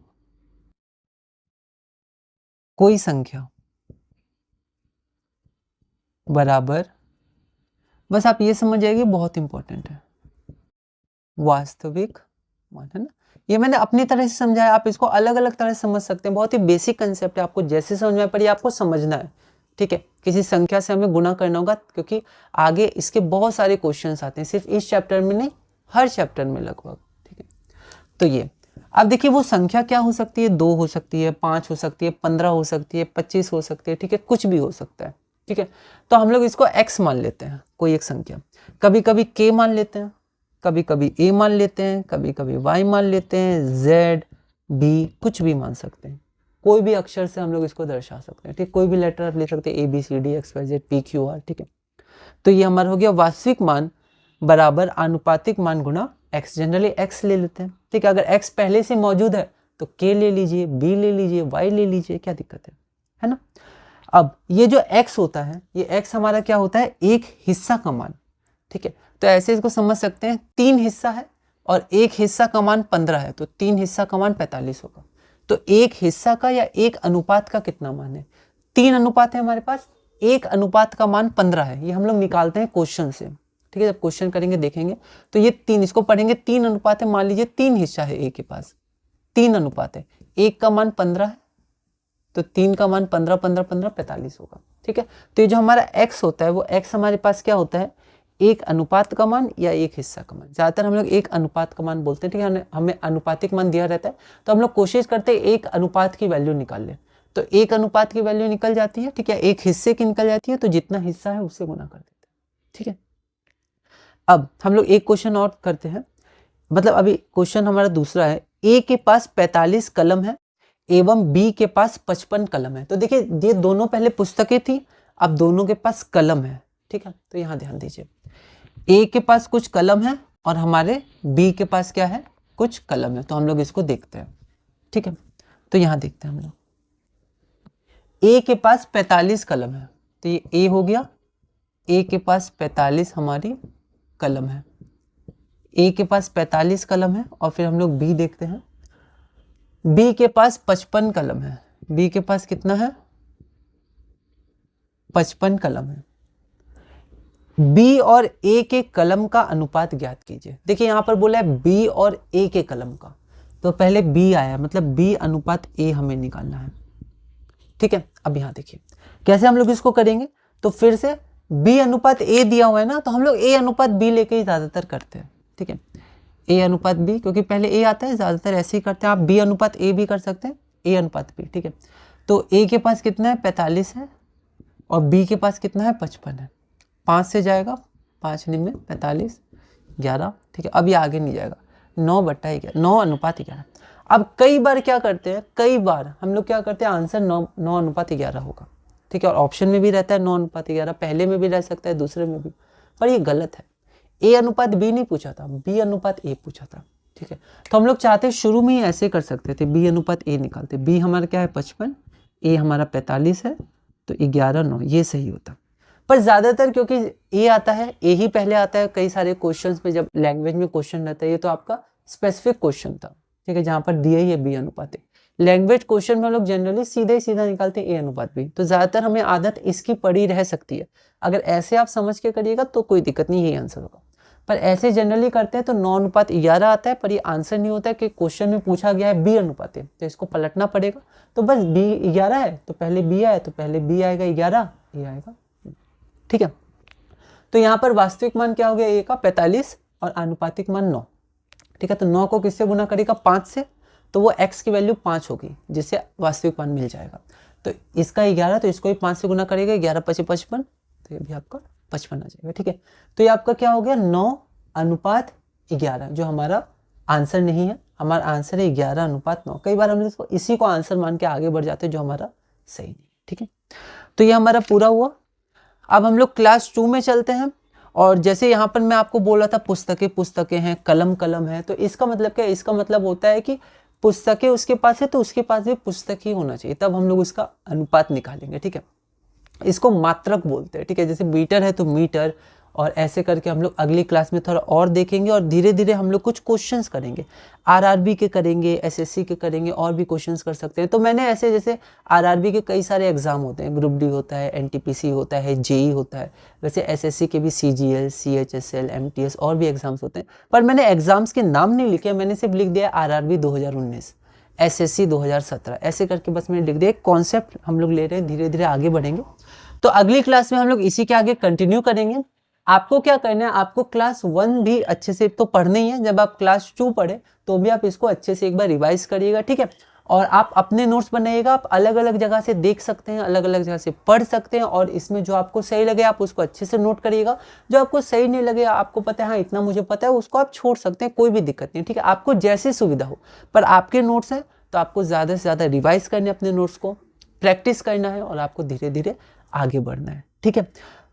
कोई संख्या बराबर, बस आप ये समझ जाइए, बहुत इंपॉर्टेंट है, वास्तविक मान, है ना। ये मैंने अपनी तरह से समझाया, आप इसको अलग अलग तरह से समझ सकते हैं। बहुत ही बेसिक कंसेप्ट है, आपको जैसे समझ में पड़े आपको समझना है, ठीक है। किसी संख्या से हमें गुणा करना होगा, क्योंकि आगे इसके बहुत सारे क्वेश्चंस आते हैं, सिर्फ इस चैप्टर में नहीं, हर चैप्टर में लगभग, ठीक है। तो ये अब देखिए, वो संख्या क्या हो सकती है? 2 हो सकती है, 5 हो सकती है, 15 हो सकती है, 25 हो सकती है, ठीक है, कुछ भी हो सकता है, ठीक है। तो हम लोग इसको x मान लेते हैं, कोई एक संख्या। कभी कभी k मान लेते हैं, कभी कभी a मान लेते हैं, कभी कभी y मान लेते हैं, z, b, कुछ भी मान सकते हैं। कोई भी अक्षर से हम लोग इसको दर्शा सकते हैं, ठीक, कोई भी लेटर आप ले सकते हैं, ABCD XYZ PQR, ठीक है। तो ये हमारा हो गया वास्तविक मान बराबर आनुपातिक मान गुणा x। जनरली x ले लेते हैं, ठीक है। अगर x पहले से मौजूद है तो k ले लीजिए, b ले लीजिए, y ले लीजिए, क्या दिक्कत है ना। अब ये जो x होता है, ये x हमारा क्या होता है, एक हिस्सा का मान, ठीक है। तो ऐसे इसको समझ सकते हैं, 3 हिस्सा है और एक हिस्सा का मान 15 है, तो 3 हिस्सा का मान 45 होगा। तो एक हिस्सा का या एक अनुपात का कितना मान है, 3 अनुपात है हमारे पास, एक अनुपात का मान 15 है। ये हम लोग निकालते हैं क्वेश्चन से, ठीक है। जब क्वेश्चन करेंगे देखेंगे तो ये 3, इसको पढ़ेंगे, 3 अनुपात है, मान लीजिए 3 हिस्सा है ए के पास, 3 अनुपात है, एक का मान 15 है तो 3 का मान 15 15 15 45 होगा, ठीक है। तो ये जो हमारा x होता है वो x हमारे पास क्या होता है, एक अनुपात का मान या एक हिस्सा का मान। ज्यादातर हम लोग एक अनुपात का मान बोलते हैं, ठीक है। हमें अनुपातिक मान दिया रहता है तो हम लोग कोशिश करते हैं एक अनुपात की वैल्यू निकाल ले, तो एक अनुपात की वैल्यू निकल जाती है, ठीक है, एक हिस्से की निकल जाती है, तो जितना हिस्सा है उससे गुना कर देते हैं, ठीक है। अब हम लोग एक क्वेश्चन और करते हैं, मतलब अभी क्वेश्चन हमारा दूसरा है, ए के पास 45 कलम है एवं बी के पास 55 कलम है। तो देखिए ये दोनों पहले पुस्तकें थी, अब दोनों के पास कलम है, ठीक है। तो यहाँ ध्यान दीजिए, ए के पास कुछ कलम है और हमारे बी के पास क्या है, कुछ कलम है। तो हम लोग इसको देखते हैं, ठीक है। तो यहाँ देखते हैं हम लोग, ए के पास 45 कलम है, तो ये ए हो गया, ए के पास 45 हमारी कलम है, ए के पास 45 कलम है। और फिर हम लोग बी देखते हैं, बी के पास 55 कलम है, बी के पास कितना है, 55 कलम है। बी और ए के कलम का अनुपात ज्ञात कीजिए। देखिए यहाँ पर बोला है बी और ए के कलम का, तो पहले बी आया, मतलब बी अनुपात ए हमें निकालना है, ठीक है। अब यहाँ देखिए कैसे हम लोग इसको करेंगे, तो फिर से बी अनुपात ए दिया हुआ है ना, तो हम लोग ए अनुपात बी लेके ही ज्यादातर करते हैं, ठीक है। ए अनुपात बी, क्योंकि पहले ए आता है, ज्यादातर ऐसे ही करते हैं। आप बी अनुपात ए भी कर सकते हैं, ए अनुपात बी, ठीक है। तो ए के पास कितना है, 45 है और बी के पास कितना है, 55 है। 5 से जाएगा, 5 में 45 11, ठीक है। अब ये आगे नहीं जाएगा, 9/11, 9 अनुपात 11। अब कई बार क्या करते हैं, कई बार हम लोग क्या करते हैं, आंसर 9 अनुपात 11 होगा, ठीक है। और ऑप्शन में भी रहता है 9 अनुपात 11, पहले में भी रह सकता है, दूसरे में भी, पर ये गलत है। ए अनुपात बी नहीं पूछा था, बी अनुपात ए पूछा था, ठीक है। तो हम लोग चाहते शुरू में ही ऐसे कर सकते थे, बी अनुपात ए निकालते। बी हमारा क्या है, 55, ए हमारा 45 है, तो 11 9 ये सही होता। पर ज्यादातर क्योंकि ए आता है, ए ही पहले आता है कई सारे क्वेश्चंस में, जब लैंग्वेज में क्वेश्चन रहता है, ये तो आपका स्पेसिफिक क्वेश्चन था, ठीक है, जहां पर दिया ही है बी अनुपात ए। लैंग्वेज क्वेश्चन में हम लोग जनरली सीधे सीधा निकालते हैं ए अनुपात बी, तो ज्यादातर हमें आदत इसकी पड़ी रह सकती है। अगर ऐसे आप समझ के करिएगा तो कोई दिक्कत नहीं, यही आंसर होगा। पर ऐसे जनरली करते हैं तो 9 अनुपात 11 आता है, पर ये आंसर नहीं होता है कि क्वेश्चन में पूछा गया है बी अनुपात ए, तो इसको पलटना पड़ेगा। तो बस बी 11 है तो पहले बी आया, तो पहले बी आएगा 11, ये आएगा, ठीक है। तो यहाँ पर वास्तविक मान क्या हो गया, ए का 45 और आनुपातिक मान 9, ठीक है। तो 9 को किससे गुना करेगा, 5 से, तो वो x की वैल्यू 5 होगी, जिससे वास्तविक मान मिल जाएगा। तो इसका 11, तो इसको भी 5 से गुना करेगा, 11 5 55, तो ये भी आपका 55 आ जाएगा, ठीक है। तो ये आपका क्या हो गया, 9 अनुपात 11, जो हमारा आंसर नहीं है। हमारा आंसर है 11 अनुपात 9। कई बार हम इसको इसी को आंसर मान के आगे बढ़ जाते हैं, जो हमारा सही नहीं, ठीक है। तो ये हमारा पूरा हुआ। अब हम लोग क्लास 2 में चलते हैं। और जैसे यहाँ पर मैं आपको बोला था पुस्तकें पुस्तकें हैं, कलम कलम है, तो इसका मतलब क्या है, इसका मतलब होता है कि पुस्तकें उसके पास है तो उसके पास भी पुस्तक ही होना चाहिए, तब हम लोग उसका अनुपात निकालेंगे, ठीक है। इसको मात्रक बोलते हैं, ठीक है। जैसे मीटर है तो मीटर, और ऐसे करके हम लोग अगली क्लास में थोड़ा और देखेंगे, और धीरे धीरे हम लोग कुछ क्वेश्चंस करेंगे, आरआरबी के करेंगे, एसएससी के करेंगे, और भी क्वेश्चंस कर सकते हैं। तो मैंने ऐसे, जैसे आरआरबी के कई सारे एग्जाम होते हैं, ग्रुप डी होता है, एनटीपीसी होता है, जेई होता है, वैसे एसएससी के भी सीजीएल, सीएचएसएल, एमटीएस और भी एग्जाम्स होते हैं। पर मैंने एग्जाम्स के नाम नहीं लिखे, मैंने सिर्फ लिख दिया आरआरबी 2019, एसएससी 2017, ऐसे करके बस मैंने लिख दिया। कॉन्सेप्ट हम लोग ले रहे हैं, धीरे धीरे आगे बढ़ेंगे। तो अगली क्लास में हम लोग इसी के आगे कंटिन्यू करेंगे। आपको क्या करना है, आपको क्लास 1 भी अच्छे से तो पढ़ना ही है, जब आप क्लास 2 पढ़े तो भी आप इसको अच्छे से एक बार रिवाइज करिएगा, ठीक है। और आप अपने नोट्स बनाइएगा, आप अलग अलग जगह से देख सकते हैं, अलग अलग जगह से पढ़ सकते हैं, और इसमें जो आपको सही लगे आप उसको अच्छे से नोट करिएगा। जो आपको सही नहीं लगे, आपको पता है हाँ इतना मुझे पता है, उसको आप छोड़ सकते हैं, कोई भी दिक्कत नहीं, ठीक है। आपको जैसी सुविधा हो, पर आपके नोट्स हैं तो आपको ज़्यादा से ज़्यादा रिवाइज करना है, अपने नोट्स को प्रैक्टिस करना है, और आपको धीरे धीरे आगे बढ़ना है, ठीक है।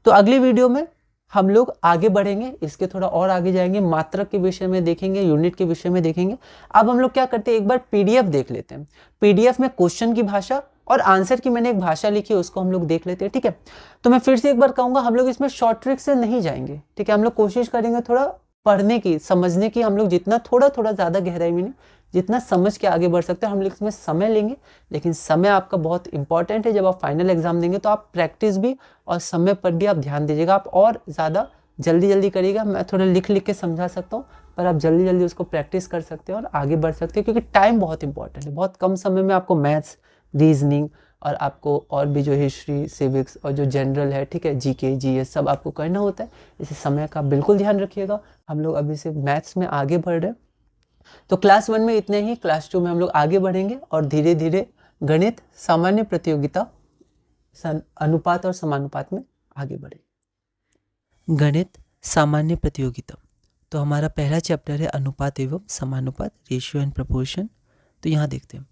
तो अगली वीडियो में हम लोग आगे बढ़ेंगे, इसके थोड़ा और आगे जाएंगे, मात्रक के विषय में देखेंगे, यूनिट के विषय में देखेंगे। अब हम लोग क्या करते हैं, एक बार पीडीएफ देख लेते हैं। पीडीएफ में क्वेश्चन की भाषा और आंसर की मैंने एक भाषा लिखी है, उसको हम लोग देख लेते हैं, ठीक है। तो मैं फिर से एक बार कहूँगा, हम लोग इसमें शॉर्ट ट्रिक से नहीं जाएंगे, ठीक है। हम लोग कोशिश करेंगे थोड़ा पढ़ने की, समझने की, हम लोग जितना थोड़ा थोड़ा ज़्यादा गहराई में नहीं, जितना समझ के आगे बढ़ सकते हैं हम लोग इसमें समय लेंगे। लेकिन समय आपका बहुत इंपॉर्टेंट है, जब आप फाइनल एग्जाम देंगे तो आप प्रैक्टिस भी और समय पर भी आप ध्यान दीजिएगा। आप और ज़्यादा जल्दी जल्दी करिएगा, मैं थोड़ा लिख लिख के समझा सकता हूँ, पर आप जल्दी जल्दी उसको प्रैक्टिस कर सकते हैं और आगे बढ़ सकते हैं, क्योंकि टाइम बहुत इंपॉर्टेंट है। बहुत कम समय में आपको मैथ्स, रीजनिंग और आपको और भी जो हिस्ट्री, सिविक्स और जो जनरल है, ठीक है, जीके, जीएस सब आपको करना होता है। इसे समय का बिल्कुल ध्यान रखिएगा। हम लोग अभी से मैथ्स में आगे बढ़ रहे हैं, तो क्लास 1 में इतने ही। क्लास 2 में हम लोग आगे बढ़ेंगे और धीरे धीरे गणित, सामान्य प्रतियोगिता, अनुपात और समानुपात में आगे बढ़ेंगे। गणित, सामान्य प्रतियोगिता, तो हमारा पहला चैप्टर है अनुपात एवं समानुपात, रेशियो एंड प्रोपोर्शन। तो यहाँ देखते हैं,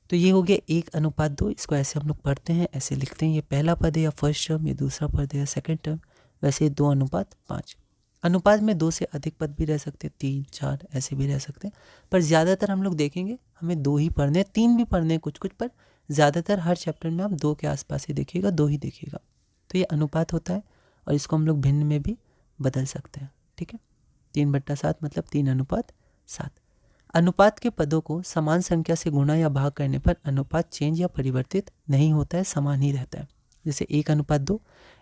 तो ये हो गया 1:2। इसको ऐसे हम लोग पढ़ते हैं, ऐसे लिखते हैं, ये पहला पद है या फर्स्ट टर्म, ये दूसरा पद है या सेकंड टर्म। वैसे 2:5। अनुपात में 2 से अधिक पद भी रह सकते हैं, 3, 4 ऐसे भी रह सकते हैं, पर ज़्यादातर हम लोग देखेंगे हमें 2 ही पढ़ने हैं, 3 भी पढ़ने हैं कुछ कुछ, पर ज़्यादातर हर चैप्टर में आप 2 के आसपास ही देखिएगा, 2 ही देखिएगा। तो ये अनुपात होता है और इसको हम लोग भिन्न में भी बदल सकते हैं, ठीक है। 3/7 मतलब 3:7। अनुपात के पदों को समान संख्या से गुणा या भाग करने पर अनुपात चेंज या परिवर्तित नहीं होता है, समान ही रहता है। जैसे 1:2,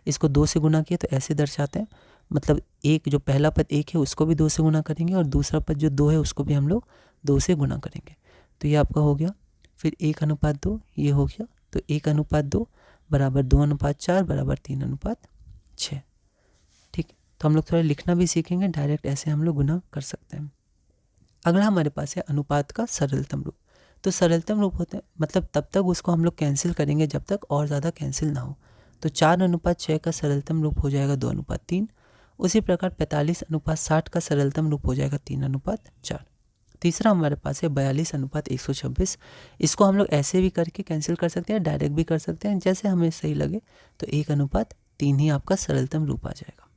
इसको 2 से गुणा किए तो ऐसे दर्शाते हैं, मतलब एक जो पहला पद 1 है उसको भी 2 से गुणा करेंगे और दूसरा पद जो 2 है उसको भी हम लोग 2 से गुणा करेंगे। तो ये आपका हो गया। फिर 1:2 ये हो गया, तो 1:2 बराबर 2:4 बराबर 3:6, ठीक है। तो हम लोग थोड़ा लिखना भी सीखेंगे, डायरेक्ट ऐसे हम लोग गुणा कर सकते हैं। अगला हमारे पास है अनुपात का सरलतम रूप। तो सरलतम रूप होते हैं मतलब तब तक उसको हम लोग कैंसिल करेंगे जब तक और ज़्यादा कैंसिल ना हो। तो 4:6 का सरलतम रूप हो जाएगा 2:3। उसी प्रकार 45:60 का सरलतम रूप हो जाएगा 3:4। तीसरा हमारे पास है 42:126। इसको हम लोग ऐसे भी करके कैंसिल कर सकते हैं, डायरेक्ट भी कर सकते हैं, जैसे हमें सही लगे। तो 1:3 ही आपका सरलतम रूप आ जाएगा।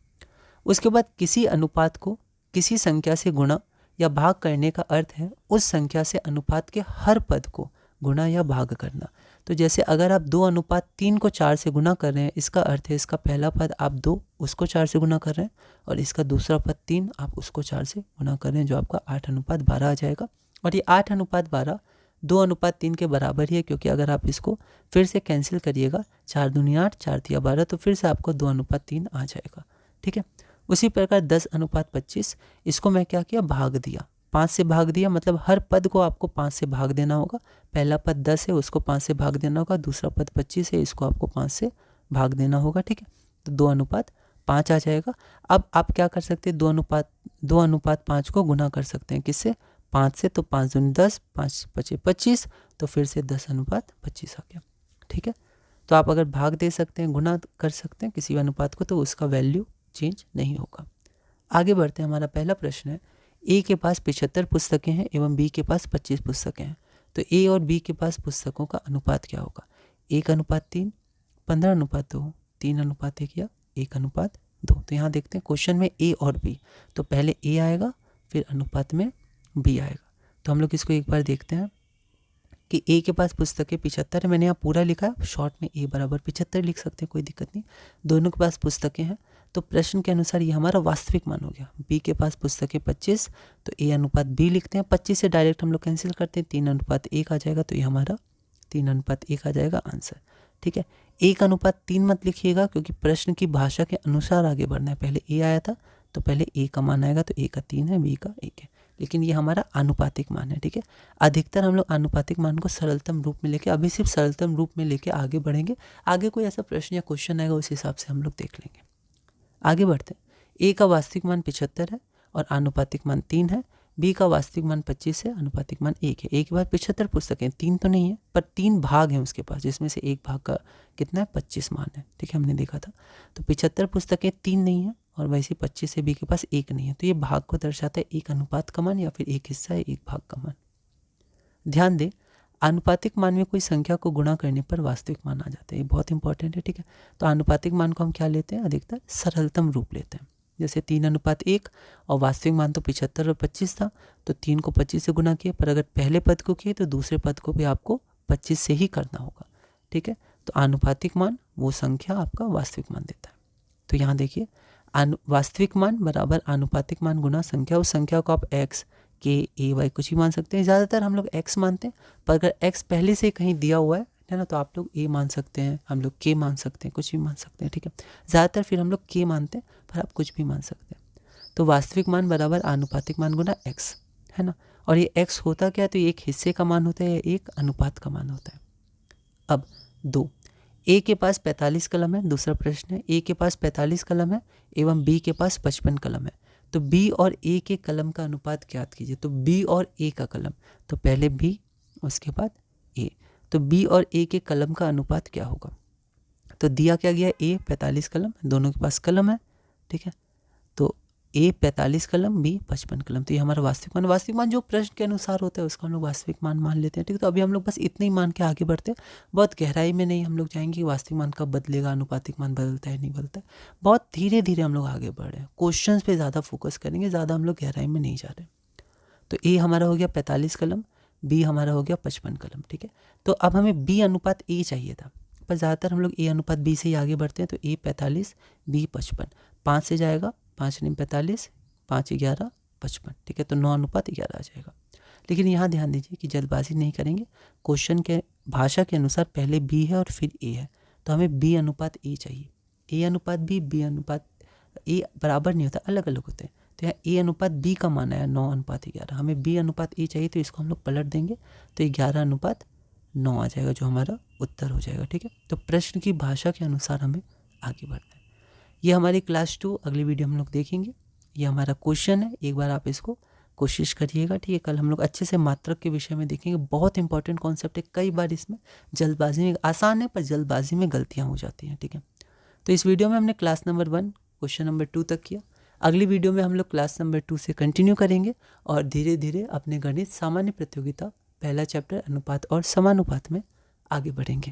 उसके बाद किसी अनुपात को किसी संख्या से गुणा या भाग करने का अर्थ है उस संख्या से अनुपात के हर पद को गुणा या भाग करना। तो जैसे अगर आप 2:3 को 4 से गुणा कर रहे हैं, इसका अर्थ है इसका पहला पद आप 2 उसको 4 से गुणा कर रहे हैं और इसका दूसरा पद 3 आप उसको 4 से गुणा कर रहे हैं, जो आपका 8:12 आ जाएगा। और ये 8:12 2:3 के बराबर ही है, क्योंकि अगर आप इसको फिर से कैंसिल करिएगा, 4 दूनी 8, 4 तिया 12, तो फिर से आपको 2:3 आ जाएगा, ठीक है। उसी प्रकार 10:25, इसको मैं क्या किया, भाग दिया, 5 से भाग दिया, मतलब हर पद को आपको 5 से भाग देना होगा। पहला पद 10 है, उसको 5 से भाग देना होगा, दूसरा पद 25 है, इसको आपको 5 से भाग देना होगा, ठीक है। तो 2:5 आ जाएगा। अब आप क्या कर सकते हैं, 2:5 को गुना कर सकते हैं, किससे, 5 से। तो 5 दूनी 10, 5 पचे 25, तो फिर से 10:25 आ गया, ठीक है। तो आप अगर भाग दे सकते हैं, गुना कर सकते हैं किसी भी अनुपात को, तो उसका वैल्यू चेंज नहीं होगा। आगे बढ़ते हैं। हमारा पहला प्रश्न है, ए के पास 75 पुस्तकें हैं एवं बी के पास 25 पुस्तकें हैं, तो ए और बी के पास पुस्तकों का अनुपात क्या होगा। 1:3, 15:2, 3:1 या 1:2। तो यहाँ देखते हैं क्वेश्चन में ए और बी, तो पहले ए आएगा फिर अनुपात में बी आएगा। तो हम लोग इसको एक बार देखते हैं कि ए के पास पुस्तकें 75 है, मैंने यहाँ पूरा लिखा है, शॉर्ट में ए बराबर 75 लिख सकते हैं, कोई दिक्कत नहीं। दोनों के पास पुस्तकें हैं, तो प्रश्न के अनुसार ये हमारा वास्तविक मान हो गया। बी के पास पुस्तकें 25, तो ए अनुपात बी लिखते हैं, 25 से डायरेक्ट हम लोग कैंसिल करते हैं, 3:1 आ जाएगा, तो ये हमारा 3:1 आ जाएगा आंसर, ठीक है। 1:3 मत लिखिएगा, क्योंकि प्रश्न की भाषा के अनुसार आगे बढ़ना है। पहले ए आया था तो पहले ए का मान आएगा, तो ए का 3 है, बी का 1 है, लेकिन ये हमारा आनुपातिक मान है, ठीक है। अधिकतर हम लोग आनुपातिक मान को सरलतम रूप में लेके, अभी सिर्फ सरलतम रूप में लेके आगे बढ़ेंगे। आगे कोई ऐसा प्रश्न या क्वेश्चन आएगा उस हिसाब से हम लोग देख लेंगे। आगे बढ़ते हैं। ए का वास्तविक मान 75 है और आनुपातिक मान 3 है। बी का वास्तविक मान 25 है, आनुपातिक मान 1 है। ए के पास 75 पुस्तकें, 3 तो नहीं है, पर 3 भाग हैं उसके पास, जिसमें से एक भाग का कितना है, 25 मान है, ठीक है, हमने देखा था। तो 75 पुस्तकें 3 नहीं है और वैसे 25 से बी के पास 1 नहीं है, तो ये भाग को दर्शाता है, एक अनुपात का मान या फिर एक हिस्सा है एक भाग का मान। ध्यान दें, आनुपातिक मान में कोई संख्या को गुणा करने पर वास्तविक मान आ जाता है, ये बहुत इंपॉर्टेंट है, ठीक है। तो आनुपातिक मान को हम क्या लेते हैं, अधिकतर सरलतम रूप लेते हैं। जैसे 3:1 और वास्तविक मान तो 75 और 25 था, तो 3 को 25 से गुना किया, पर अगर पहले पद को किए तो दूसरे पद को भी आपको 25 से ही करना होगा। ठीक है। तो आनुपातिक मान वो संख्या आपका वास्तविक मान देता है। तो यहाँ देखिए वास्तविक मान बराबर आनुपातिक मान गुना संख्या। उस संख्या को आप x, k, a, y कुछ भी मान सकते हैं। ज़्यादातर हम लोग x मानते हैं, पर अगर x पहले से कहीं दिया हुआ है ना, तो आप लोग a मान सकते हैं, हम लोग k मान सकते हैं, कुछ भी मान सकते हैं, ठीक है। ज़्यादातर फिर हम लोग k मानते हैं, पर आप कुछ भी मान सकते हैं। तो वास्तविक मान बराबर आनुपातिक मान गुना x, है ना। और ये x होता क्या है, तो ये एक हिस्से का मान होता है या एक अनुपात का मान होता है। अब 2, ए के पास 45 कलम है। दूसरा प्रश्न है, ए के पास 45 कलम है एवं बी के पास 55 कलम है, तो बी और ए के कलम का अनुपात ज्ञात कीजिए। तो बी और ए का कलम, तो पहले बी उसके बाद ए, तो बी और ए के कलम का अनुपात क्या होगा। तो दिया क्या गया, ए 45 कलम, दोनों के पास कलम है, ठीक है। तो ए 45 कलम, बी 55 कलम, तो ये हमारा वास्तविक मान जो प्रश्न के अनुसार होता है उसका हम लोग वास्तविक मान मान लेते हैं, ठीक है। तो अभी हम लोग बस इतने ही मान के आगे बढ़ते हैं, बहुत गहराई में नहीं हम लोग जाएंगे कि वास्तविक मान कब बदलेगा, अनुपातिक मान बदलता है नहीं बदलता है। बहुत धीरे धीरे हम लोग आगे बढ़ रहे हैं, क्वेश्चंस पे ज़्यादा फोकस करेंगे, ज़्यादा हम लोग गहराई में नहीं जा रहे। तो ए हमारा हो गया 45 कलम, बी हमारा हो गया 55 कलम, ठीक है। तो अब हमें बी अनुपात ए चाहिए था, पर ज़्यादातर हम लोग ए अनुपात बी से ही आगे बढ़ते हैं। तो ए 45, बी 55, 5 से जाएगा, 5 नहीं 45, 5 11 55, ठीक है। तो 9 अनुपात 11 आ जाएगा। लेकिन यहाँ ध्यान दीजिए कि जल्दबाजी नहीं करेंगे, क्वेश्चन के भाषा के अनुसार पहले बी है और फिर ए है, तो हमें बी अनुपात ए चाहिए। ए अनुपात बी अनुपात ए बराबर नहीं होता, अलग अलग होते हैं। तो यहाँ ए अनुपात बी का मान आया 9 अनुपात 11, हमें बी अनुपात ए चाहिए, तो इसको हम लोग पलट देंगे, तो 11 अनुपात 9 आ जाएगा, जो हमारा उत्तर हो जाएगा, ठीक है। तो प्रश्न की भाषा के अनुसार हमें आगे बढ़ना है। ये हमारी क्लास 2 अगली वीडियो हम लोग देखेंगे। ये हमारा क्वेश्चन है, एक बार आप इसको कोशिश करिएगा, ठीक है। कल हम लोग अच्छे से मात्रक के विषय में देखेंगे, बहुत इंपॉर्टेंट कॉन्सेप्ट है। कई बार इसमें जल्दबाजी में, आसान है पर जल्दबाजी में गलतियाँ हो जाती हैं, ठीक है। तो इस वीडियो में हमने क्लास नंबर 1 क्वेश्चन नंबर 2 तक किया। अगली वीडियो में हम लोग क्लास नंबर 2 से कंटिन्यू करेंगे और धीरे धीरे अपने गणित सामान्य प्रतियोगिता पहला चैप्टर अनुपात और समानुपात में आगे बढ़ेंगे।